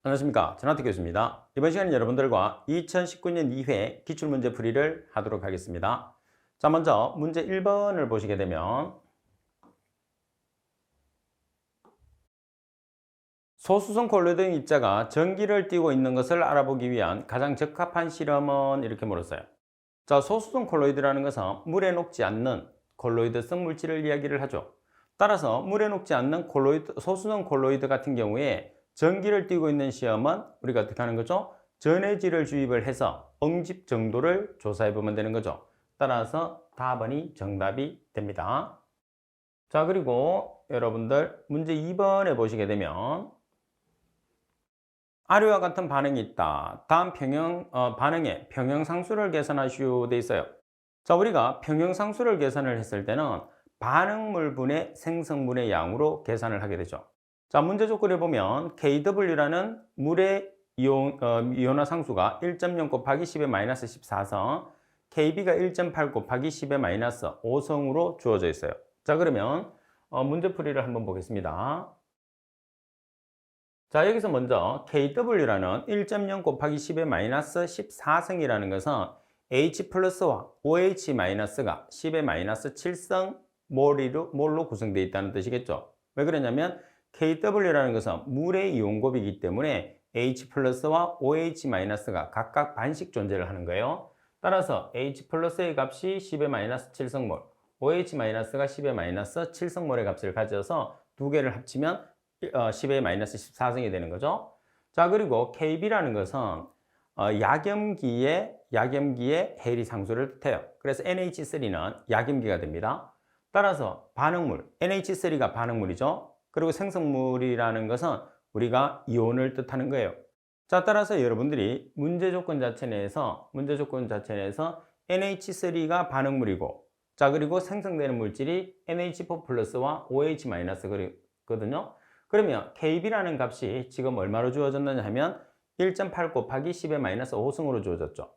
안녕하십니까, 전하태 교수입니다. 이번 시간에 여러분들과 2019년 2회 기출문제 풀이를 하도록 하겠습니다. 자, 먼저 문제 1번을 보시게 되면 소수성 콜로이드 입자가 전기를 띠고 있는 것을 알아보기 위한 가장 적합한 실험은 이렇게 물었어요. 자, 소수성 콜로이드라는 것은 물에 녹지 않는 콜로이드성 물질을 이야기를 하죠. 따라서 물에 녹지 않는 소수성 콜로이드 같은 경우에 전기를 띠고 있는 시험은 우리가 어떻게 하는 거죠? 전해질을 주입을 해서 응집 정도를 조사해 보면 되는 거죠. 따라서 답안이 정답이 됩니다. 자, 그리고 여러분들 문제 2번에 보시게 되면 아래와 같은 반응이 있다. 다음 반응의 평형상수를 계산하시오 돼 있어요. 자, 우리가 평형상수를 계산을 했을 때는 반응물분의 생성물의 양으로 계산을 하게 되죠. 자, 문제 조건을 보면 KW라는 물의 이온화 상수가 1.0 곱하기 10의 마이너스 14성, KB가 1.8 곱하기 10의 마이너스 5성으로 주어져 있어요. 자, 그러면 문제풀이를 한번 보겠습니다. 자, 여기서 먼저 KW라는 1.0 곱하기 10의 마이너스 14성이라는 것은 H 플러스와 OH 마이너스가 10의 마이너스 7성 몰로 구성되어 있다는 뜻이겠죠. 왜 그러냐면 KW라는 것은 물의 이온곱이기 때문에 H 플러스와 OH 마이너스가 각각 반씩 존재를 하는 거예요. 따라서 H 플러스의 값이 10의 마이너스 7성몰, OH 마이너스가 10의 마이너스 7성몰의 값을 가져서 두 개를 합치면 10의 마이너스 14성이 되는 거죠. 자, 그리고 KB라는 것은 약염기의 해리 상수를 뜻해요. 그래서 NH3는 약염기가 됩니다. 따라서 반응물, NH3가 반응물이죠. 그리고 생성물이라는 것은 우리가 이온을 뜻하는 거예요. 자, 따라서 여러분들이 문제 조건 자체 내에서 NH3가 반응물이고, 자, 그리고 생성되는 물질이 NH4 플러스와 OH 마이너스거든요. 그러면 KB라는 값이 지금 얼마로 주어졌느냐 하면 1.8 곱하기 10의 마이너스 5승으로 주어졌죠.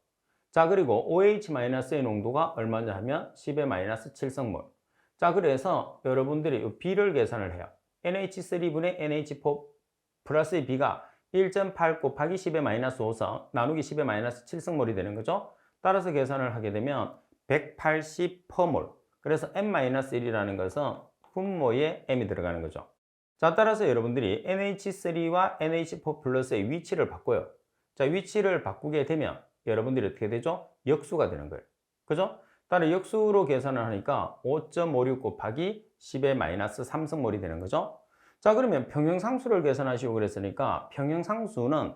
자, 그리고 OH-의 농도가 얼마냐 하면 10의 마이너스 7성몰. 자, 그래서 여러분들이 B를 계산을 해요. NH3분의 NH4 플러스 B가 1.8 곱하기 10의 마이너스 5성 나누기 10의 마이너스 7성몰이 되는 거죠. 따라서 계산을 하게 되면 180%몰. 그래서 M-1이라는 것은 분모에 M이 들어가는 거죠. 자, 따라서 여러분들이 NH3와 NH4 플러스의 위치를 바꿔요. 자, 위치를 바꾸게 되면 여러분들이 어떻게 되죠? 역수가 되는 거예요. 그죠? 따라 역수로 계산을 하니까 5.56 곱하기 10의 마이너스 3성몰이 되는 거죠. 자, 그러면 평형상수를 계산하시고 그랬으니까 평형상수는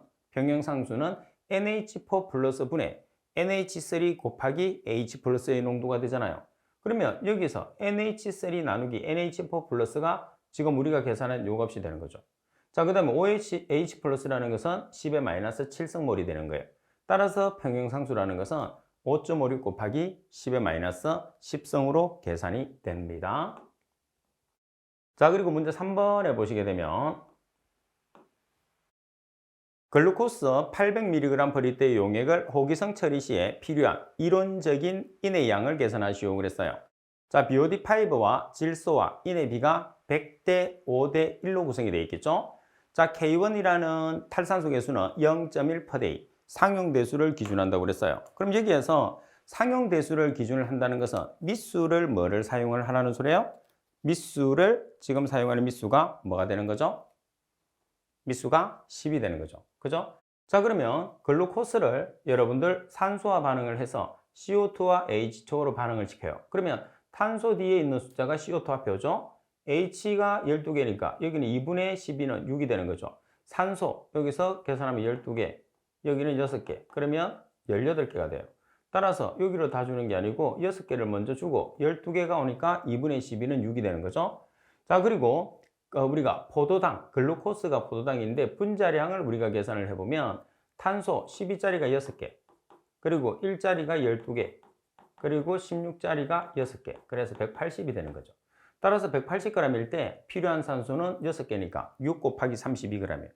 NH4 플러스 분의 NH3 곱하기 H 플러스의 농도가 되잖아요. 그러면 여기서 NH3 나누기 NH4 플러스가 지금 우리가 계산한 요 값이 되는 거죠. 자, 그 다음에 OH 플러스라는 것은 10의 마이너스 7성몰이 되는 거예요. 따라서 평형상수라는 것은 5.56 곱하기 10의 마이너스 10성으로 계산이 됩니다. 자, 그리고 문제 3번에 보시게 되면 글루코스 800mg/L의 용액을 호기성 처리 시에 필요한 이론적인 인의 양을 계산하시오 그랬어요. 자, BOD5와 질소와 인의 비가 100대 5대 1로 구성이 되어 있겠죠. 자, K1이라는 탈산소 계수는 0.1%, 상용대수를 기준한다고 그랬어요. 그럼 여기에서 상용대수를 기준을 한다는 것은 미수를 뭐를 사용을 하라는 소리예요? 미수를 지금 사용하는 미수가 뭐가 되는 거죠? 미수가 10이 되는 거죠. 그죠? 자, 그러면 글루코스를 여러분들 산소와 반응을 해서 CO2와 H2로 반응을 시켜요. 그러면 탄소 뒤에 있는 숫자가 CO2 합표죠. H가 12개니까 여기는 2분의 12는 6이 되는 거죠. 산소 여기서 계산하면 12개, 여기는 6개. 그러면 18개가 돼요. 따라서 여기로 다 주는 게 아니고 6개를 먼저 주고 12개가 오니까 2분의 12는 6이 되는 거죠. 자, 그리고 우리가 포도당, 글루코스가 포도당인데 분자량을 우리가 계산을 해보면 탄소 12짜리가 6개, 그리고 1짜리가 12개, 그리고 16짜리가 6개. 그래서 180이 되는 거죠. 따라서 180g일 때 필요한 산소는 6개니까 6 곱하기 32g이에요.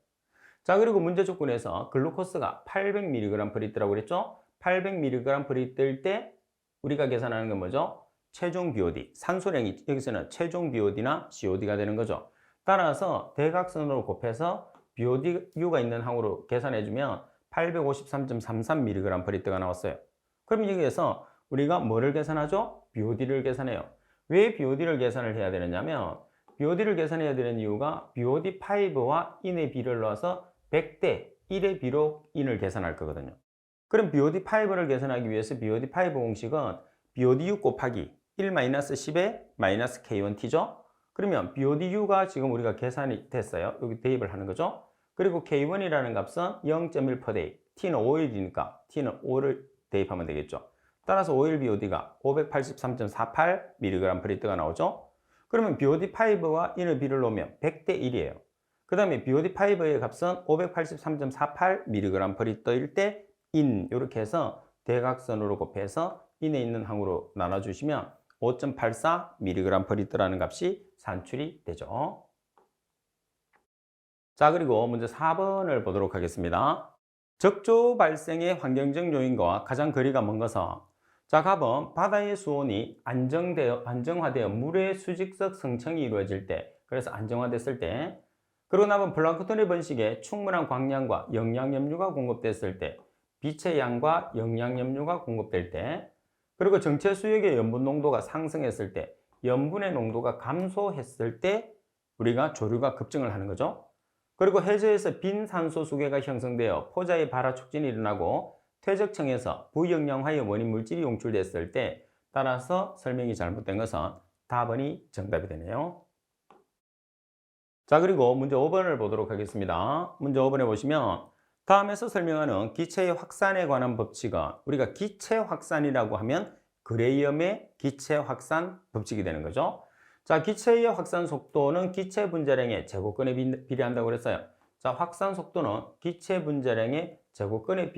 자, 그리고 문제 조건에서 글루코스가 800mg/L라고 그랬죠? 800mg/L일 때 우리가 계산하는 건 뭐죠? 최종 BOD, 산소량이 여기서는 최종 BOD나 COD가 되는 거죠. 따라서 대각선으로 곱해서 BODU가 있는 항으로 계산해주면 853.33mg/L가 나왔어요. 그럼 여기에서 우리가 뭐를 계산하죠? BOD를 계산해요. 왜 BOD를 계산을 해야 되느냐면 BOD를 계산해야 되는 이유가 BOD5와 인의 비를 넣어서 100대 1의 비로 인을 계산할 거거든요. 그럼 BOD5를 계산하기 위해서 BOD5 공식은 BODU 곱하기 1-10의 -K1T죠? 그러면 BODU가 지금 우리가 계산이 됐어요. 여기 대입을 하는 거죠. 그리고 K1이라는 값은 0.1/day, T는 5일이니까 T는 5를 대입하면 되겠죠. 따라서 5일 BOD가 583.48mg/L가 나오죠. 그러면 BOD5와 인의 비를 놓으면 100대 1이에요. 그 다음에 BOD5의 값은 583.48mg/L일 때 인, 이렇게 해서 대각선으로 곱해서 인에 있는 항으로 나눠주시면 5.84mg/L라는 값이 산출이 되죠. 자, 그리고 문제 4번을 보도록 하겠습니다. 적조 발생의 환경적 요인과 가장 거리가 먼 것은, 자, 답은 바다의 수온이 안정화되어 물의 수직적 성층이 이루어질 때, 그래서 안정화됐을 때, 그리고 남은 플랑크톤의 번식에 충분한 광량과 영양염류가 공급됐을 때, 빛의 양과 영양염류가 공급될 때, 그리고 정체 수역의 염분 농도가 상승했을 때, 염분의 농도가 감소했을 때 우리가 조류가 급증을 하는 거죠. 그리고 해저에서 빈산소 수계가 형성되어 포자의 발화 촉진이 일어나고 퇴적층에서 부영양화의 원인 물질이 용출됐을 때, 따라서 설명이 잘못된 것은 답번이 정답이 되네요. 자, 그리고 문제 5번을 보도록 하겠습니다. 문제 5번에 보시면 다음에서 설명하는 기체의 확산에 관한 법칙은, 우리가 기체 확산이라고 하면 그레이엄의 기체 확산 법칙이 되는 거죠. 자, 기체의 확산 속도는 기체 분자량의 제곱근에 비례한다고 그랬어요. 자, 확산 속도는 기체 분자량의 제곱근에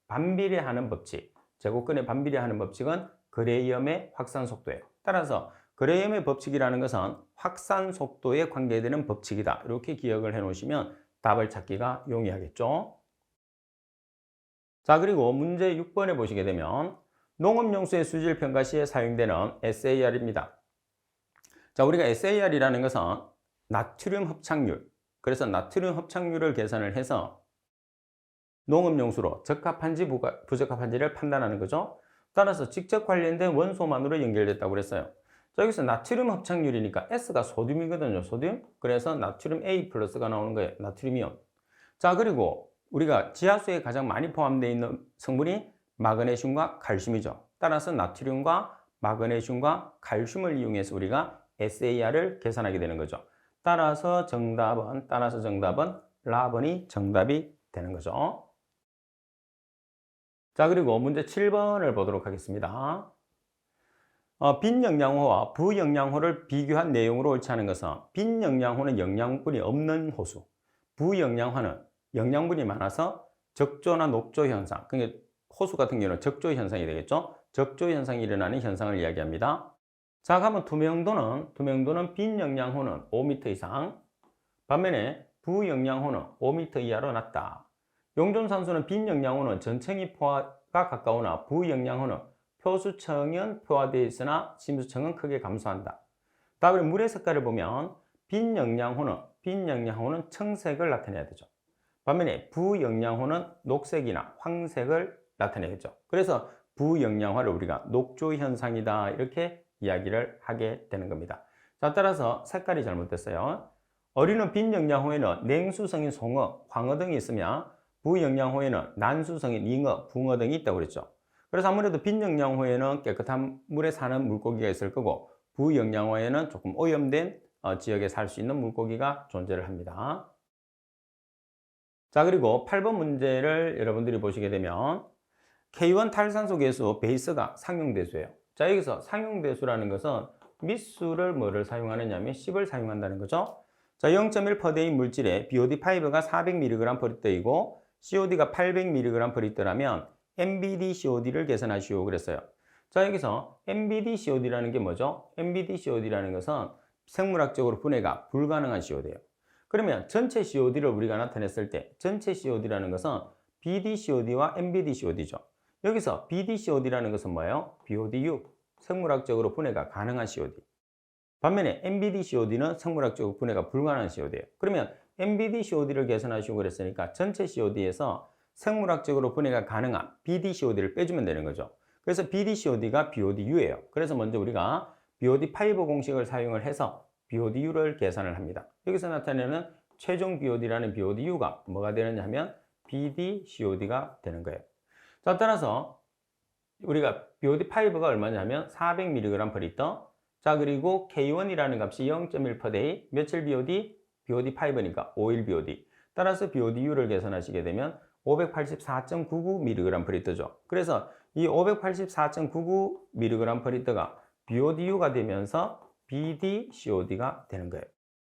반비례하는 법칙. 제곱근에 반비례하는 법칙은 그레이엄의 확산 속도예요. 따라서 그레이엄의 법칙이라는 것은 확산 속도에 관계되는 법칙이다. 이렇게 기억을 해 놓으시면 답을 찾기가 용이하겠죠. 자, 그리고 문제 6번에 보시게 되면 농업용수의 수질 평가 시에 사용되는 SAR입니다. 자, 우리가 SAR이라는 것은 나트륨 흡착률, 그래서 나트륨 흡착률을 계산을 해서 농업용수로 적합한지 부적합한지를 판단하는 거죠. 따라서 직접 관련된 원소만으로 연결됐다고 그랬어요. 자, 여기서 나트륨 흡착률이니까 S가 소듐이거든요. 소듐. 그래서 나트륨 A 플러스가 나오는 거예요. 나트륨이온. 자, 그리고 우리가 지하수에 가장 많이 포함되어 있는 성분이 마그네슘과 칼슘이죠. 따라서 나트륨과 마그네슘과 칼슘을 이용해서 우리가 SAR을 계산하게 되는 거죠. 따라서 정답은 라번이 정답이 되는 거죠. 자, 그리고 문제 7번을 보도록 하겠습니다. 빈영양호와 부영양호를 비교한 내용으로 옳지 않은 것은, 빈영양호는 영양분이 없는 호수, 부영양호는 영양분이 많아서 적조나 녹조 현상, 그러니까 호수 같은 경우는 적조 현상이 되겠죠. 적조 현상이 일어나는 현상을 이야기합니다. 자, 그러면 투명도는 빈영양호는 5m 이상, 반면에 부영양호는 5m 이하로 낮다. 용존산소는 빈영양호는 전층이 포화가 가까우나 부영양호는 표수층은 포화되어 있으나 심수층은 크게 감소한다. 다음에 물의 색깔을 보면 빈영양호는 청색을 나타내야 되죠. 반면에 부영양호는 녹색이나 황색을 나타내겠죠. 그래서 부영양화를 우리가 녹조 현상이다, 이렇게 이야기를 하게 되는 겁니다. 자, 따라서 색깔이 잘못됐어요. 어리는 빈영양호에는 냉수성인 송어, 황어 등이 있으며 부영양호에는 난수성인 잉어, 붕어 등이 있다고 그랬죠. 그래서 아무래도 빈영양호에는 깨끗한 물에 사는 물고기가 있을 거고, 부영양호에는 조금 오염된 지역에 살 수 있는 물고기가 존재를 합니다. 자, 그리고 8번 문제를 여러분들이 보시게 되면 K1 탈산소 계수 베이스가 상용대수예요. 자, 여기서 상용대수라는 것은 밑수를 뭐를 사용하느냐면 10을 사용한다는 거죠. 자, 0.1%인 물질에 BOD5가 400mg/L이고 COD가 800mg/L라면 NBD-COD를 계산하시오 그랬어요. 자, 여기서 NBD-COD라는 게 뭐죠? NBD-COD라는 것은 생물학적으로 분해가 불가능한 COD예요. 그러면 전체 COD를 우리가 나타냈을 때 전체 COD라는 것은 BD-COD와 NBD-COD죠. 여기서 BD-COD라는 것은 뭐예요? BODU, 생물학적으로 분해가 가능한 COD. 반면에 NBD-COD는 생물학적으로 분해가 불가능한 COD예요. 그러면 MbD-COD를 계산하시고 그랬으니까 전체 COD에서 생물학적으로 분해가 가능한 BD-COD를 빼주면 되는 거죠. 그래서 BD-COD가 BODU예요. 그래서 먼저 우리가 BOD5 공식을 사용을 해서 BODU를 계산을 합니다. 여기서 나타내는 최종 BOD라는 BODU가 뭐가 되느냐 하면 BD-COD가 되는 거예요. 자, 따라서 우리가 BOD5가 얼마냐면 400mg/L. 자, 그리고 K1이라는 값이 0.1/day. 며칠 BOD? BOD5니까 5일 BOD. 따라서 BODU를 계산하시게 되면 584.99mg/L죠. 그래서 이 584.99mg/L가 BODU가 되면서 BD-COD가 되는 거예요.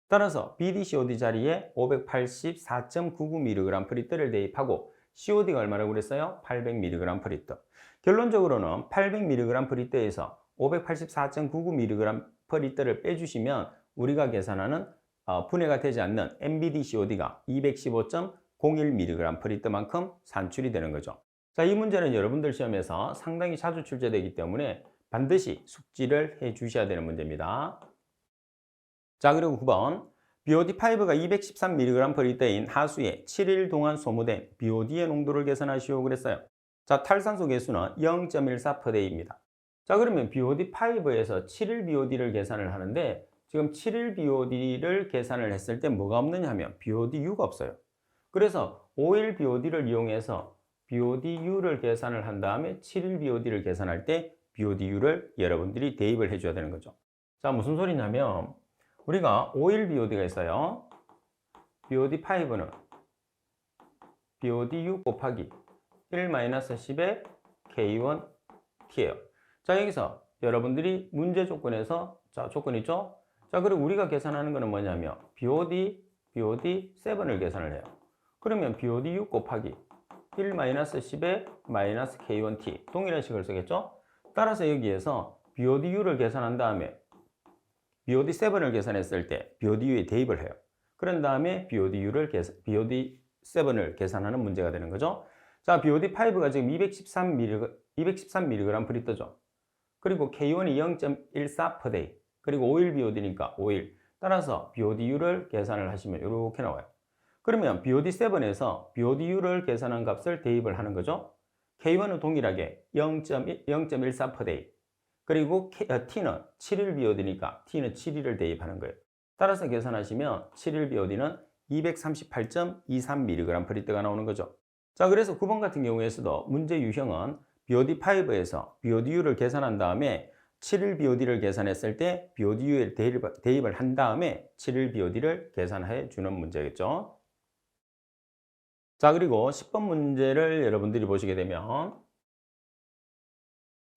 따라서 BD-COD 자리에 584.99mg/L를 대입하고 COD가 얼마라고 그랬어요? 800mg/L. 결론적으로는 800mg/L에서 584.99mg/L을 빼주시면 우리가 계산하는 분해가 되지 않는 MbD-COD가 215.01mg/L만큼 산출이 되는 거죠. 자, 이 문제는 여러분들 시험에서 상당히 자주 출제되기 때문에 반드시 숙지를 해 주셔야 되는 문제입니다. 자, 그리고 9번. BOD5가 213mg/L인 하수에 7일 동안 소모된 BOD의 농도를 계산하시오 그랬어요. 자, 탈산소 계수는 0.14/day입니다. 자, 그러면 BOD5에서 7일 BOD를 계산을 하는데 지금 7일 BOD를 계산을 했을 때 뭐가 없느냐 하면 BODU가 없어요. 그래서 5일 BOD를 이용해서 BODU를 계산을 한 다음에 7일 BOD를 계산할 때 BODU를 여러분들이 대입을 해줘야 되는 거죠. 자, 무슨 소리냐면 우리가 5일 BOD가 있어요. BOD5는 BODU 곱하기 1-10의 K1T예요. 자, 여기서 여러분들이 문제 조건에서 자, 조건 있죠? 자, 그리고 우리가 계산하는 거는 뭐냐면 BOD7을 계산을 해요. 그러면 BOD6 곱하기 1-10의 -K1T 동일한 식을 쓰겠죠? 따라서 여기에서 BODU를 계산한 다음에 BOD7을 계산했을 때 BODU에 대입을 해요. 그런 다음에 BOD7을 계산하는 문제가 되는 거죠. 자, BOD5가 지금 213mg/L죠. 그리고 K1이 0.14/day. 그리고 5일 BOD니까 5일. 따라서 BODU를 계산을 하시면 이렇게 나와요. 그러면 BOD7에서 BODU를 계산한 값을 대입을 하는 거죠. K1은 동일하게 0.14/day. 그리고 T는 7일 BOD니까 T는 7일을 대입하는 거예요. 따라서 계산하시면 7일 BOD는 238.23mg/L가 나오는 거죠. 자, 그래서 9번 같은 경우에서도 문제 유형은 BOD5에서 BODU를 계산한 다음에 7일 BOD를 계산했을 때 BODU에 대입을 한 다음에 7일 BOD를 계산해 주는 문제겠죠. 자, 그리고 10번 문제를 여러분들이 보시게 되면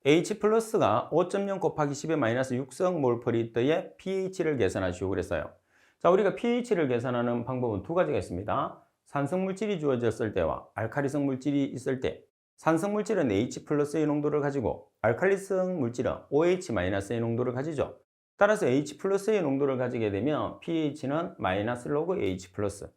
H 플러스가 5.0 곱하기 10의 마이너스 6성몰/L의 pH를 계산하시오 그랬어요. 자, 우리가 pH를 계산하는 방법은 두 가지가 있습니다. 산성물질이 주어졌을 때와 알칼리성 물질이 있을 때 산성물질은 H 플러스의 농도를 가지고 알칼리성 물질은 OH-의 농도를 가지죠. 따라서 H 플러스의 농도를 가지게 되면 pH는 마이너스 로그 H 플러스.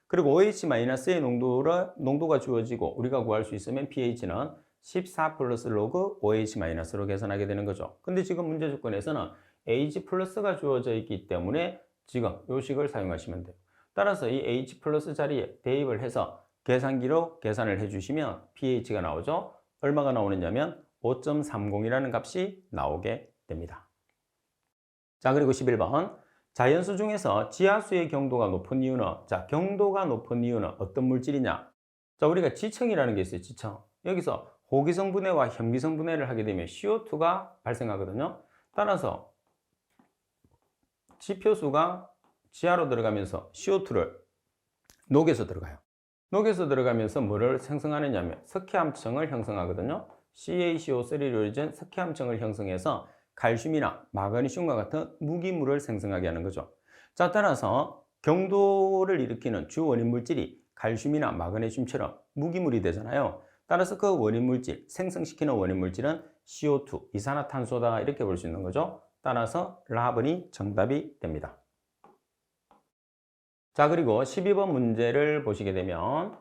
그리고 OH-의 농도가 주어지고 우리가 구할 수 있으면 pH는 14 플러스 로그 OH-로 계산하게 되는 거죠. 근데 지금 문제 조건에서는 H 플러스가 주어져 있기 때문에 지금 이 식을 사용하시면 돼요. 따라서 이 H 플러스 자리에 대입을 해서 계산기로 계산을 해주시면 pH가 나오죠. 얼마가 나오느냐면 5.30이라는 값이 나오게 됩니다. 자, 그리고 11번. 자연수 중에서 지하수의 경도가 높은 이유는, 자, 경도가 높은 이유는 어떤 물질이냐? 자, 우리가 지층이라는 게 있어요. 지층. 여기서 호기성 분해와 현기성 분해를 하게 되면 CO2가 발생하거든요. 따라서 지표수가 지하로 들어가면서 CO2를 녹여서 들어가요. 녹여서 들어가면서 뭐를 생성하느냐면 석회암층을 형성하거든요. CaCO3로 이루어진 석회암층을 형성해서 칼슘이나 마그네슘과 같은 무기물을 생성하게 하는 거죠. 자, 따라서 경도를 일으키는 주 원인 물질이 칼슘이나 마그네슘처럼 무기물이 되잖아요. 따라서 그 원인 물질, 생성시키는 원인 물질은 CO2, 이산화탄소다 이렇게 볼 수 있는 거죠. 따라서 라번이 정답이 됩니다. 자, 그리고 12번 문제를 보시게 되면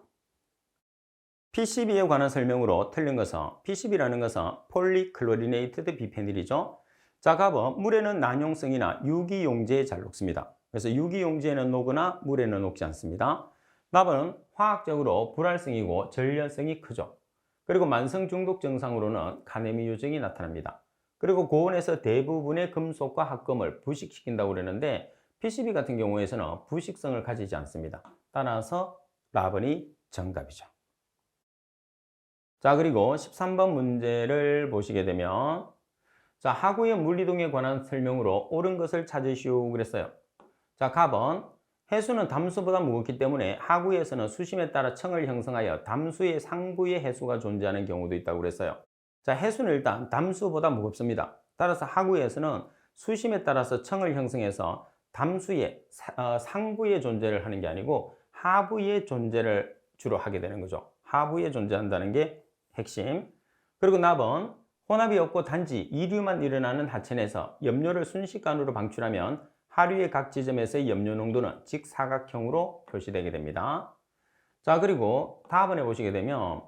PCB에 관한 설명으로 틀린 것은 PCB라는 것은 폴리클로리네이티드 비페닐이죠. 자, 갑은 물에는 난용성이나 유기용제에 잘 녹습니다. 그래서 유기용지에는 녹거나 물에는 녹지 않습니다. 납은 화학적으로 불활성이고 전염성이 크죠. 그리고 만성 중독 증상으로는 카네미 요증이 나타납니다. 그리고 고온에서 대부분의 금속과 합금을 부식시킨다고 그러는데 PCB 같은 경우에서는 부식성을 가지지 않습니다. 따라서 라번이 정답이죠. 자, 그리고 13번 문제를 보시게 되면 자, 하구의 물리동에 관한 설명으로 옳은 것을 찾으시오 그랬어요. 자, 갑은 해수는 담수보다 무겁기 때문에 하구에서는 수심에 따라 청을 형성하여 담수의 상부에 해수가 존재하는 경우도 있다고 그랬어요. 자, 해수는 일단 담수보다 무겁습니다. 따라서 하구에서는 수심에 따라서 청을 형성해서 담수의 상부에 존재를 하는 게 아니고 하부의 존재를 주로 하게 되는 거죠. 하부에 존재한다는 게 핵심. 그리고 납은 혼합이 없고 단지 이류만 일어나는 하천에서 염료를 순식간으로 방출하면 하류의 각 지점에서의 염료 농도는 직사각형으로 표시되게 됩니다. 자, 그리고 다음번에 보시게 되면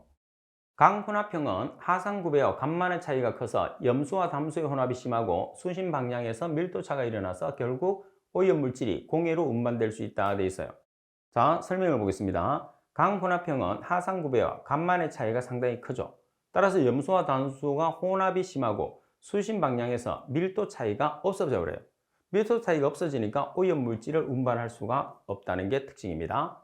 강혼합형은 하상구배와 간만의 차이가 커서 염수와 담수의 혼합이 심하고 수심 방향에서 밀도차가 일어나서 결국 오염물질이 공해로 운반될 수 있다 되어 있어요. 자, 설명을 보겠습니다. 강혼합형은 하상구배와 간만의 차이가 상당히 크죠. 따라서 염수와 담수가 혼합이 심하고 수심 방향에서 밀도 차이가 없어져 버려요. 밀도 차이가 없어지니까 오염물질을 운반할 수가 없다는 게 특징입니다.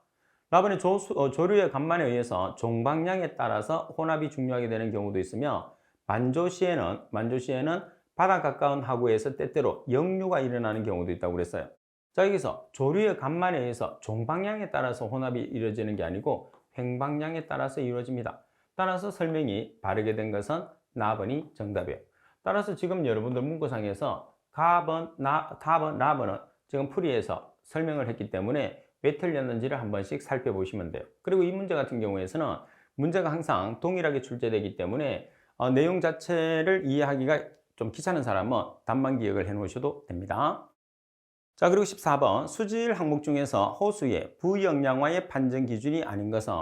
라번의 조류의 간만에 의해서 종방향에 따라서 혼합이 중요하게 되는 경우도 있으며 만조시에는 바다 가까운 하구에서 때때로 역류가 일어나는 경우도 있다고 그랬어요. 자, 여기서 조류의 간만에 의해서 종방향에 따라서 혼합이 이루어지는 게 아니고 횡방향에 따라서 이루어집니다. 따라서 설명이 바르게 된 것은 나번이 정답이에요. 따라서 지금 여러분들 문구상에서 답은, 라번은 지금 풀이해서 설명을 했기 때문에 왜 틀렸는지를 한 번씩 살펴보시면 돼요. 그리고 이 문제 같은 경우에서는 문제가 항상 동일하게 출제되기 때문에 내용 자체를 이해하기가 좀 귀찮은 사람은 답만 기억을 해 놓으셔도 됩니다. 자, 그리고 14번 수질 항목 중에서 호수의 부영양화의 판정 기준이 아닌 것은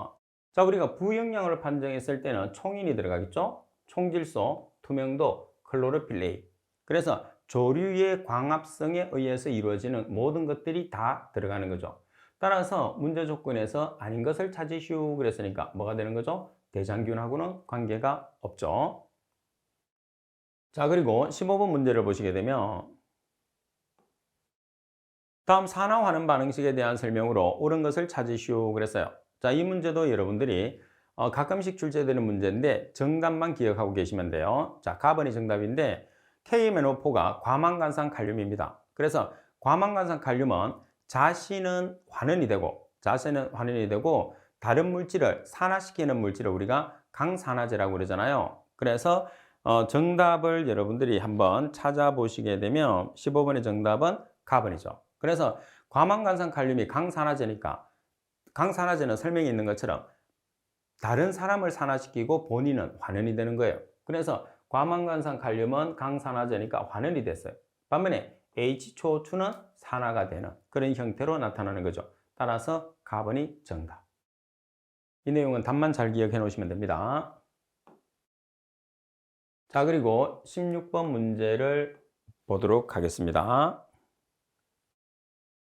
자, 우리가 부영양을 판정했을 때는 총인이 들어가겠죠? 총질소, 투명도, 클로로필 A. 그래서 조류의 광합성에 의해서 이루어지는 모든 것들이 다 들어가는 거죠. 따라서 문제 조건에서 아닌 것을 찾으시오 그랬으니까 뭐가 되는 거죠? 대장균하고는 관계가 없죠. 자, 그리고 15번 문제를 보시게 되면 다음 산화 환원 반응식에 대한 설명으로 옳은 것을 찾으시오 그랬어요. 자, 이 문제도 여러분들이 가끔씩 출제되는 문제인데 정답만 기억하고 계시면 돼요. 자, 가번이 정답인데 KMNO4가 과망간산 칼륨입니다. 그래서 과망간산 칼륨은 자신은 환원이 되고 다른 물질을 산화시키는 물질을 우리가 강산화제라고 그러잖아요. 그래서 정답을 여러분들이 한번 찾아보시게 되면 15번의 정답은 가번이죠. 그래서 과망간산 칼륨이 강산화제니까 강산화제는 설명이 있는 것처럼 다른 사람을 산화시키고 본인은 환원이 되는 거예요. 그래서 과망간산 칼륨은 강산화제니까 환원이 됐어요. 반면에 H2O2는 산화가 되는 그런 형태로 나타나는 거죠. 따라서 가번이 정답. 이 내용은 답만 잘 기억해 놓으시면 됩니다. 자, 그리고 16번 문제를 보도록 하겠습니다.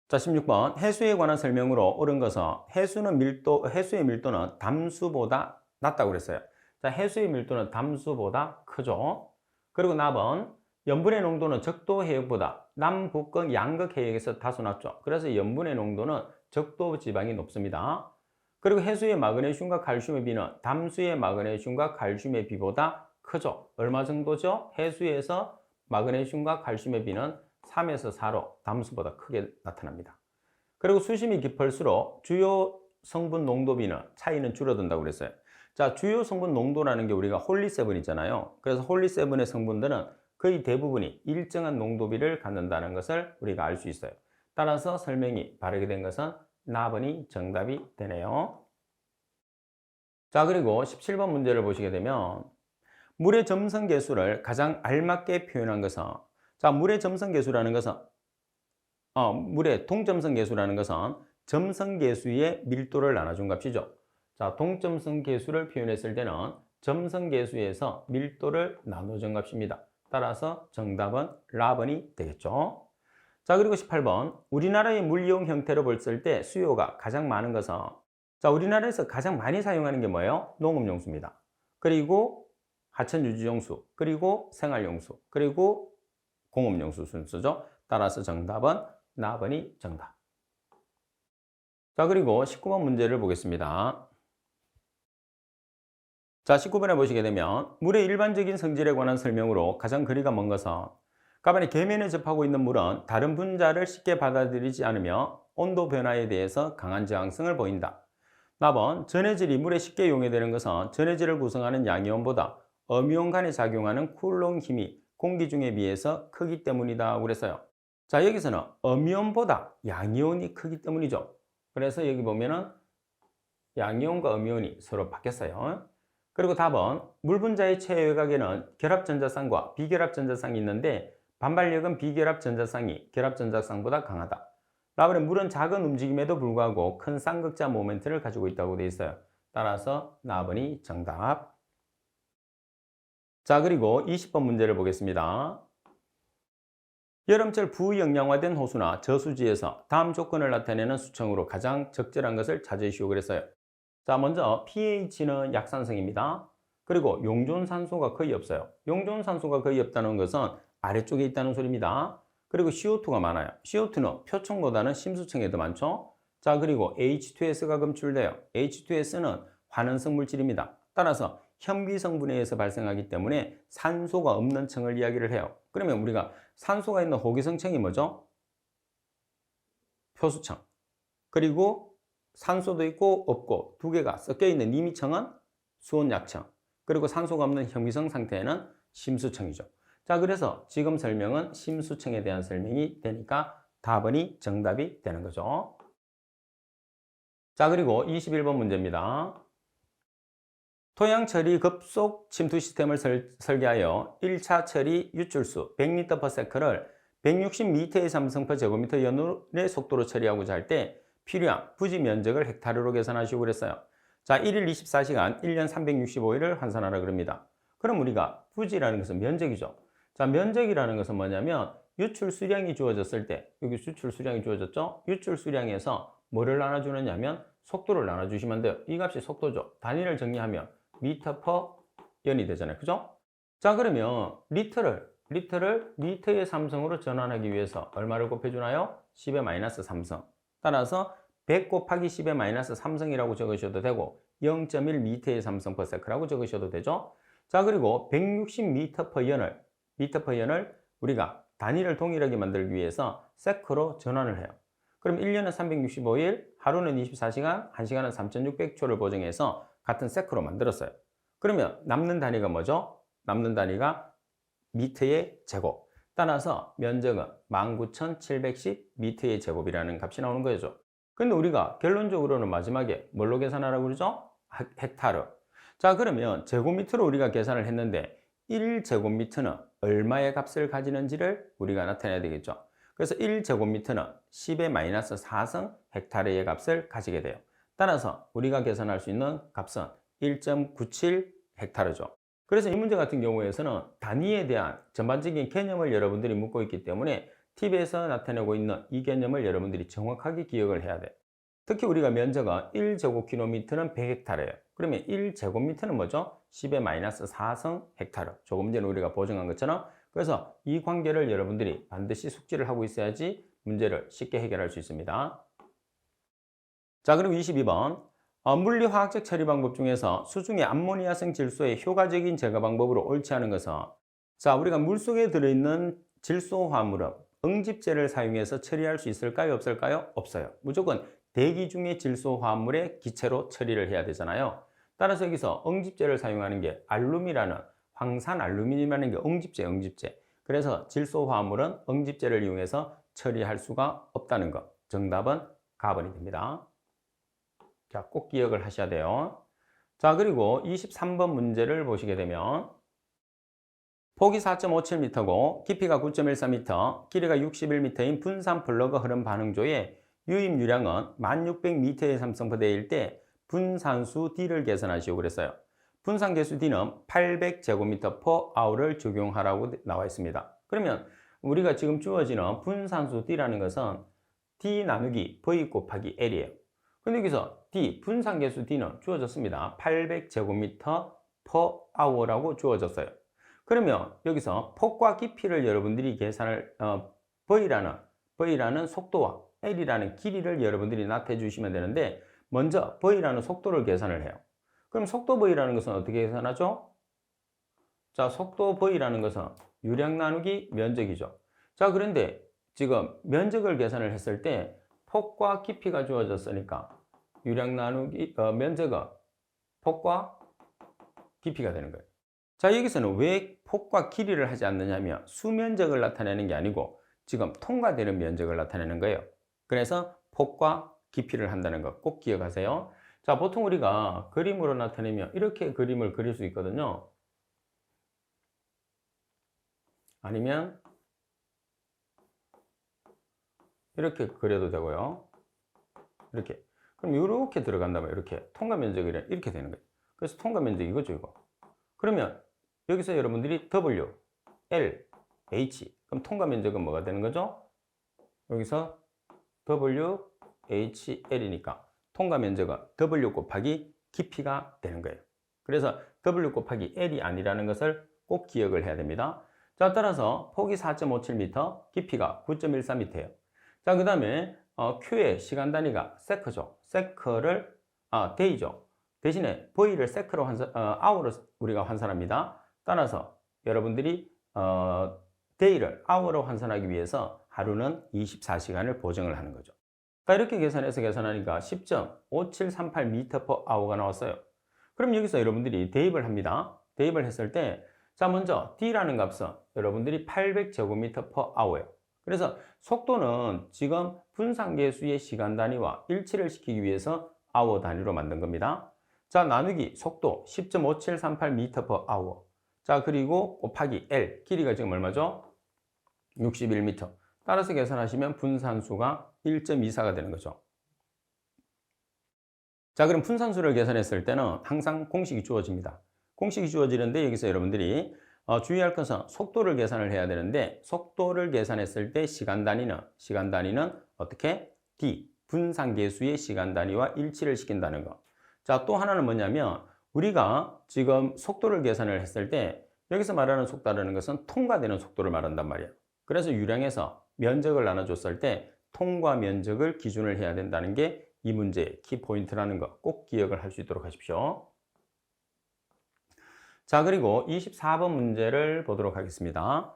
자, 16번 해수에 관한 설명으로 옳은 것은 해수의 밀도는 담수보다 낮다고 그랬어요. 자, 해수의 밀도는 담수보다 크죠. 그리고 납은 염분의 농도는 적도 해역보다 남북극 양극 해역에서 다소 낮죠. 그래서 염분의 농도는 적도 지방이 높습니다. 그리고 해수의 마그네슘과 칼슘의 비는 담수의 마그네슘과 칼슘의 비보다 크죠. 얼마 정도죠? 해수에서 마그네슘과 칼슘의 비는 3에서 4로 담수보다 크게 나타납니다. 그리고 수심이 깊을수록 주요 성분 농도비는 차이는 줄어든다고 그랬어요. 자, 주요 성분 농도라는 게 우리가 홀리7 있잖아요. 그래서 홀리7의 성분들은 거의 대부분이 일정한 농도비를 갖는다는 것을 우리가 알 수 있어요. 따라서 설명이 바르게 된 것은 나번이 정답이 되네요. 자, 그리고 17번 문제를 보시게 되면 물의 점성계수를 가장 알맞게 표현한 것은 자, 물의 점성계수라는 것은 물의 동점성계수라는 것은 점성계수의 밀도를 나눠준 값이죠. 자, 동점성계수를 표현했을 때는 점성계수에서 밀도를 나눠준 값입니다. 따라서 정답은 라번이 되겠죠. 자, 그리고 18번. 우리나라의 물이용 형태로 봤을 때 수요가 가장 많은 것은, 자, 우리나라에서 가장 많이 사용하는 게 뭐예요? 농업용수입니다. 그리고 하천유지용수, 그리고 생활용수, 그리고 공업용수 순서죠. 따라서 정답은 나번이 정답. 자, 그리고 19번 문제를 보겠습니다. 자, 19번에 보시게 되면 물의 일반적인 성질에 관한 설명으로 가장 거리가 먼 것은 가만히 계면에 접하고 있는 물은 다른 분자를 쉽게 받아들이지 않으며 온도 변화에 대해서 강한 저항성을 보인다. 나번 전해질이 물에 쉽게 용해되는 것은 전해질을 구성하는 양이온보다 음이온 간에 작용하는 쿨롱 힘이 공기 중에 비해서 크기 때문이다 그랬어요. 자, 여기서는 음이온보다 양이온이 크기 때문이죠. 그래서 여기 보면은 양이온과 음이온이 서로 바뀌었어요. 그리고 답은 물 분자의 최외곽에는 결합전자쌍과 비결합전자쌍이 있는데 반발력은 비결합전자쌍이 결합전자쌍보다 강하다. 라버는 물은 작은 움직임에도 불구하고 큰 쌍극자 모멘트를 가지고 있다고 되어 있어요. 따라서 나번이 정답. 자, 그리고 20번 문제를 보겠습니다. 여름철 부영양화된 호수나 저수지에서 다음 조건을 나타내는 수청으로 가장 적절한 것을 찾으시오 그랬어요. 자, 먼저 pH는 약산성입니다. 그리고 용존산소가 거의 없어요. 용존산소가 거의 없다는 것은 아래쪽에 있다는 소리입니다. 그리고 CO2가 많아요. CO2는 표층보다는 심수층에 더 많죠. 자, 그리고 H2S가 검출돼요. H2S는 환원성 물질입니다. 따라서 현미성분에 의해서 발생하기 때문에 산소가 없는 층을 이야기를 해요. 그러면 우리가 산소가 있는 호기성층이 뭐죠? 표수층. 그리고 산소도 있고 없고 두 개가 섞여 있는 니미층은 수온약층. 그리고 산소가 없는 현미성 상태에는 심수층이죠. 자, 그래서 지금 설명은 심수층에 대한 설명이 되니까 답은이 정답이 되는 거죠. 자, 그리고 21번 문제입니다. 토양 처리 급속 침투 시스템을 설계하여 1차 처리 유출수 100L/s를 160m의 삼성퍼제곱미터 연율의 속도로 처리하고자 할 때 필요한 부지 면적을 헥타르로 계산하시고 그랬어요. 자, 1일 24시간, 1년 365일을 환산하라 그럽니다. 그럼 우리가 부지라는 것은 면적이죠. 자, 면적이라는 것은 뭐냐면 유출 수량이 주어졌을 때, 여기 유출 수량이 주어졌죠? 유출 수량에서 뭐를 나눠주느냐면 속도를 나눠주시면 돼요. 이 값이 속도죠. 단위를 정리하면 미터 퍼 연이 되잖아요. 그죠? 자, 그러면 리터를 리터의 삼성으로 전환하기 위해서 얼마를 곱해주나요? 10의 마이너스 3성. 따라서 100 곱하기 10의 마이너스 3성이라고 적으셔도 되고 0.1m의 삼성 per sec라고 적으셔도 되죠. 자, 그리고 160m per 연을 우리가 단위를 동일하게 만들기 위해서 세크로 전환을 해요. 그럼 1년은 365일, 하루는 24시간, 1시간은 3600초를 보정해서 같은 세크로 만들었어요. 그러면 남는 단위가 뭐죠? 남는 단위가 미터의 제곱. 따라서 면적은 19,710m의 제곱이라는 값이 나오는 거죠. 근데 우리가 결론적으로는 마지막에 뭘로 계산하라고 그러죠? 헥타르. 자, 그러면 제곱미터로 우리가 계산을 했는데 1제곱미터는 얼마의 값을 가지는지를 우리가 나타내야 되겠죠. 그래서 1제곱미터는 10의 마이너스 4성 헥타르의 값을 가지게 돼요. 따라서 우리가 계산할 수 있는 값은 1.97 헥타르죠. 그래서 이 문제 같은 경우에서는 단위에 대한 전반적인 개념을 여러분들이 묻고 있기 때문에 팁에서 나타내고 있는 이 개념을 여러분들이 정확하게 기억을 해야 돼요. 특히 우리가 면적은 1제곱킬로미터는 100헥타르예요. 그러면 1제곱미터는 뭐죠? 10의 마이너스 4성 헥타르. 조금 전에 우리가 보정한 것처럼. 그래서 이 관계를 여러분들이 반드시 숙지를 하고 있어야지 문제를 쉽게 해결할 수 있습니다. 자, 그리고 22번. 물리화학적 처리 방법 중에서 수중의 암모니아성 질소의 효과적인 제거 방법으로 옳지 않은 것은, 자, 우리가 물속에 들어있는 질소 화물은 응집제를 사용해서 처리할 수 있을까요? 없을까요? 없어요. 무조건 대기 중의 질소 화물의 기체로 처리를 해야 되잖아요. 따라서 여기서 응집제를 사용하는 게 알룸이라는 황산 알루미늄이라는 게 응집제. 그래서 질소 화물은 응집제를 이용해서 처리할 수가 없다는 것. 정답은 가번이 됩니다. 자, 꼭 기억을 하셔야 돼요. 자, 그리고 23번 문제를 보시게 되면 폭이 4.57m고 깊이가 9.14m, 길이가 61m인 분산 플러그 흐름 반응조의 유입 유량은 1600m의 삼성포대일 때 분산수 D를 계산하시오 그랬어요. 분산 계수 D는 800제곱미터 per hour를 적용하라고 나와 있습니다. 그러면 우리가 지금 주어지는 분산수 D라는 것은 D 나누기 V 곱하기 L이에요. 근데 여기서 D, 분산계수 D는 주어졌습니다. 800제곱미터 per hour라고 주어졌어요. 그러면 여기서 폭과 깊이를 여러분들이 계산을, V라는 속도와 L이라는 길이를 여러분들이 나타내 주시면 되는데, 먼저 V라는 속도를 계산을 해요. 그럼 속도 V라는 것은 어떻게 계산하죠? 자, 속도 V라는 것은 유량 나누기 면적이죠. 자, 그런데 지금 면적을 계산을 했을 때 폭과 깊이가 주어졌으니까 유량 나누기 면적은 폭과 깊이가 되는 거예요. 자, 여기서는 왜 폭과 길이를 하지 않느냐면 수면적을 나타내는 게 아니고 지금 통과되는 면적을 나타내는 거예요. 그래서 폭과 깊이를 한다는 거 꼭 기억하세요. 자, 보통 우리가 그림으로 나타내면 이렇게 그림을 그릴 수 있거든요. 아니면 이렇게 그려도 되고요. 이렇게. 그럼 이렇게 들어간다면 이렇게 통과 면적이 이렇게 되는 거예요. 그래서 통과 면적이 이거죠, 이거. 그러면 여기서 여러분들이 W, L, H. 그럼 통과 면적은 뭐가 되는 거죠? 여기서 W, H, L이니까 통과 면적은 W 곱하기 깊이가 되는 거예요. 그래서 W 곱하기 L이 아니라는 것을 꼭 기억을 해야 됩니다. 자, 따라서 폭이 4.57m, 깊이가 9.14m예요. 자, 그 다음에 Q의 시간 단위가 세크죠. 세크를, 데이죠. 대신에 V를 세크로 아워로 우리가 환산합니다. 따라서 여러분들이 데이를 아워로 환산하기 위해서 하루는 24시간을 보정을 하는 거죠. 자, 이렇게 계산하니까 10.5738m/h가 나왔어요. 그럼 여기서 여러분들이 대입을 합니다. 대입을 했을 때, 자, 먼저 D라는 값은 여러분들이 800제곱미터/h예요. 그래서 속도는 지금 분산계수의 시간 단위와 일치를 시키기 위해서 아워 단위로 만든 겁니다. 자, 나누기 속도 10.5738m/h. 자, 그리고 곱하기 L, 길이가 지금 얼마죠? 61m. 따라서 계산하시면 분산수가 1.24가 되는 거죠. 자, 그럼 분산수를 계산했을 때는 항상 공식이 주어집니다. 공식이 주어지는데 여기서 여러분들이 주의할 것은 속도를 계산을 해야 되는데, 속도를 계산했을 때 시간 단위는 어떻게? D, 분산계수의 시간 단위와 일치를 시킨다는 거. 자, 또 하나는 뭐냐면 우리가 지금 속도를 계산을 했을 때 여기서 말하는 속도라는 것은 통과되는 속도를 말한단 말이에요. 그래서 유량에서 면적을 나눠줬을 때 통과 면적을 기준을 해야 된다는 게 이 문제의 키포인트라는 거 꼭 기억을 할 수 있도록 하십시오. 자, 그리고 24번 문제를 보도록 하겠습니다.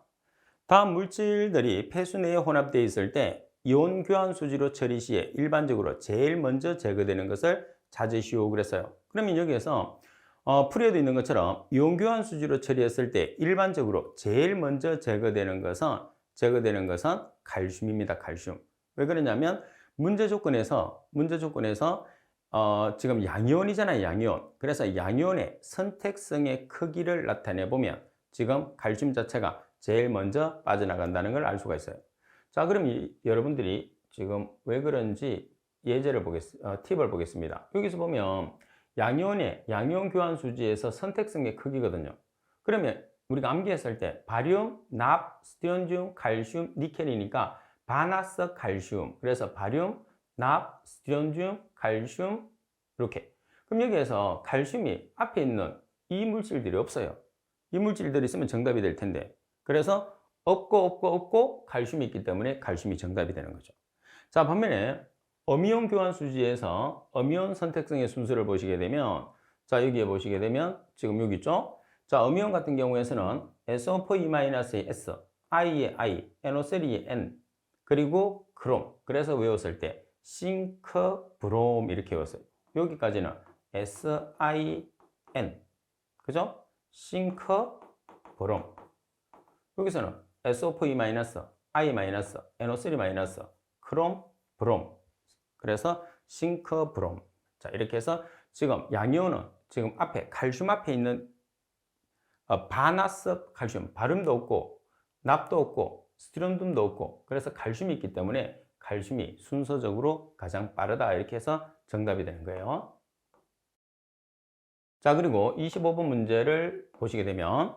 다음 물질들이 폐수 내에 혼합되어 있을 때 이온 교환 수지로 처리 시에 일반적으로 제일 먼저 제거되는 것을 찾으시오 그랬어요. 그러면 여기에서 풀이에도 있는 것처럼 이온 교환 수지로 처리했을 때 일반적으로 제일 먼저 제거되는 것은 칼슘입니다. 칼슘. 왜 그러냐면 문제 조건에서 지금 양이온이잖아요, 양이온. 그래서 양이온의 선택성의 크기를 나타내 보면 지금 칼슘 자체가 제일 먼저 빠져나간다는 걸 알 수가 있어요. 자, 그럼 여러분들이 지금 왜 그런지 팁을 보겠습니다. 여기서 보면 양이온 교환 수지에서 선택성의 크기거든요. 그러면 우리가 암기했을 때 바륨, 납, 스티론듐, 칼슘, 니켈이니까 바나스 칼슘. 그래서 바륨, 납, 스티론듐, 칼슘 이렇게. 그럼 여기에서 칼슘이 앞에 있는 이 물질들이 없어요. 이 물질들이 있으면 정답이 될 텐데. 그래서 없고 칼슘이 있기 때문에 칼슘이 정답이 되는 거죠. 자, 반면에 어미온 교환 수지에서 어미온 선택성의 순서를 보시게 되면, 자, 여기에 보시게 되면 지금 여기 있죠? 자, 어미온 같은 경우에서는 SO4E-의 S, I의 I, NO3의 N, 그리고 크롬. 그래서 외웠을 때 싱크, 브롬 이렇게 외웠어요. 여기까지는 SIN. 그죠? 싱크, 브롬. 여기서는 SO4E-, I-, NO3-, 크롬, 브롬. 그래서 싱크, 브롬. 자, 이렇게 해서 지금 양이온은 지금 앞에 칼슘 앞에 있는 바나스 칼슘, 바륨도 없고 납도 없고 스티론듐도 없고, 그래서 칼슘이 있기 때문에 칼슘이 순서적으로 가장 빠르다 이렇게 해서 정답이 되는 거예요. 자, 그리고 25번 문제를 보시게 되면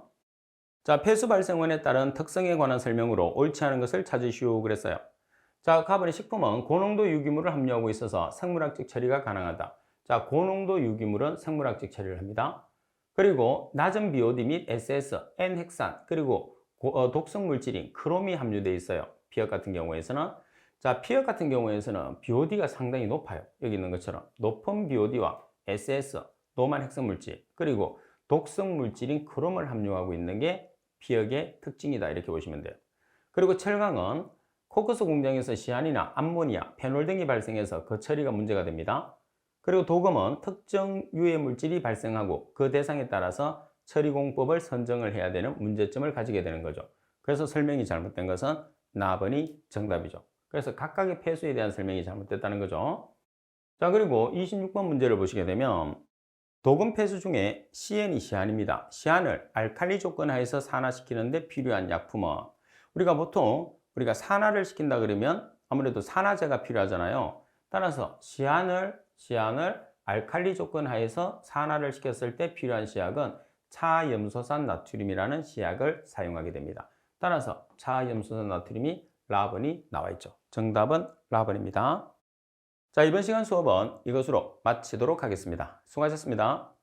자, 폐수 발생원에 따른 특성에 관한 설명으로 옳지 않은 것을 찾으시오 그랬어요. 자, 가버린 식품은 고농도 유기물을 함유하고 있어서 생물학적 처리가 가능하다. 자, 고농도 유기물은 생물학적 처리를 합니다. 그리고 낮은 BOD 및 SS, N핵산, 그리고 독성 물질인 크롬이 함유되어 있어요. 피혁 같은 경우에서는. 자, 피혁 같은 경우에서는 BOD가 상당히 높아요. 여기 있는 것처럼. 높은 BOD와 SS, 노만 핵성 물질, 그리고 독성 물질인 크롬을 함유하고 있는 게 피혁의 특징이다. 이렇게 보시면 돼요. 그리고 철강은 코크스 공장에서 시안이나 암모니아, 페놀 등이 발생해서 그 처리가 문제가 됩니다. 그리고 도금은 특정 유해 물질이 발생하고 그 대상에 따라서 처리 공법을 선정을 해야 되는 문제점을 가지게 되는 거죠. 그래서 설명이 잘못된 것은 나번이 정답이죠. 그래서 각각의 폐수에 대한 설명이 잘못됐다는 거죠. 자, 그리고 26번 문제를 보시게 되면 도금 폐수 중에 시엔이 시안입니다. 시안을 알칼리 조건 하에서 산화시키는데 필요한 약품은 우리가 보통 산화를 시킨다 그러면 아무래도 산화제가 필요하잖아요. 따라서 시안을 알칼리 조건 하에서 산화를 시켰을 때 필요한 시약은 차염소산 나트륨이라는 시약을 사용하게 됩니다. 따라서 차염소산 나트륨이 라번이 나와 있죠. 정답은 라번입니다. 자, 이번 시간 수업은 이것으로 마치도록 하겠습니다. 수고하셨습니다.